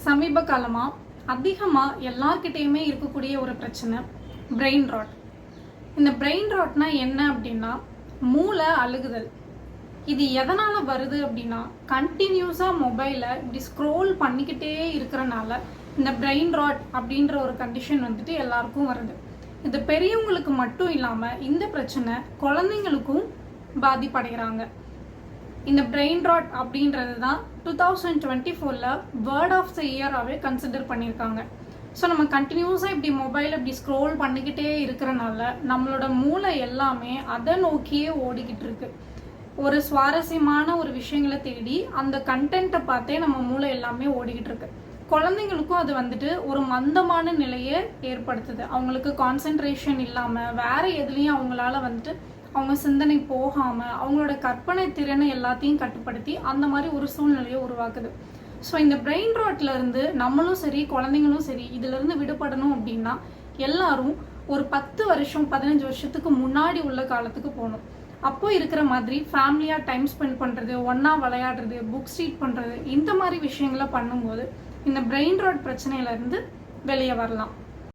சமீப காலமாக அதிகமாக எல்லார்கிட்டேயுமே இருக்கக்கூடிய ஒரு பிரச்சனை பிரெயின் ராட். இந்த பிரெயின் ராட்னா என்ன அப்படின்னா மூளை அழுகுதல். இது எதனால் வருது அப்படின்னா கண்டினியூஸாக மொபைலை இப்படி ஸ்க்ரோல் பண்ணிக்கிட்டே இருக்கிறனால இந்த பிரெயின் ராட் அப்படின்ற ஒரு கண்டிஷன் வந்துட்டு எல்லாருக்கும் வருது. இது பெரியவங்களுக்கு மட்டும் இல்லாமல் இந்த பிரச்சனை குழந்தைங்களுக்கும் பாதிப்படைகிறாங்க. இந்த பிரெயின் ராட் அப்படின்றது தான் 2024 வேர்ட் ஆஃப் த இயராகவே கன்சிடர் பண்ணியிருக்காங்க. ஸோ நம்ம கண்டினியூஸாக இப்படி மொபைல் இப்படி ஸ்க்ரோல் பண்ணிக்கிட்டே இருக்கிறனால நம்மளோட மூளை எல்லாமே அதை நோக்கியே ஓடிக்கிட்டு இருக்கு. ஒரு சுவாரஸ்யமான ஒரு விஷயங்களை தேடி அந்த கண்டென்ட்டை பார்த்தே நம்ம மூளை எல்லாமே ஓடிக்கிட்டு இருக்கு. குழந்தைங்களுக்கும் அது வந்துட்டு ஒரு மந்தமான நிலையை ஏற்படுத்துது. அவங்களுக்கு கான்சென்ட்ரேஷன் இல்லாமல் வேற எதுலேயும் அவங்களால வந்துட்டு அவங்க சிந்தனை போகாமல் அவங்களோட கற்பனை திறனை எல்லாத்தையும் கட்டுப்படுத்தி அந்த மாதிரி ஒரு சூழ்நிலையை உருவாக்குது. ஸோ இந்த பிரெயின் ராட்ல இருந்து நம்மளும் சரி குழந்தைங்களும் சரி இதிலிருந்து விடுபடணும் அப்படின்னா எல்லாரும் ஒரு 10 வருஷம் 15 வருஷத்துக்கு முன்னாடி உள்ள காலத்துக்கு போகணும். அப்போ இருக்கிற மாதிரி ஃபேமிலியாக டைம் ஸ்பெண்ட் பண்ணுறது, ஒன்றா விளையாடுறது, புக்ஸ் ரீட் பண்ணுறது, இந்த மாதிரி விஷயங்களை பண்ணும்போது இந்த பிரெயின் ராட் பிரச்சனையிலேருந்து வெளியே வரலாம்.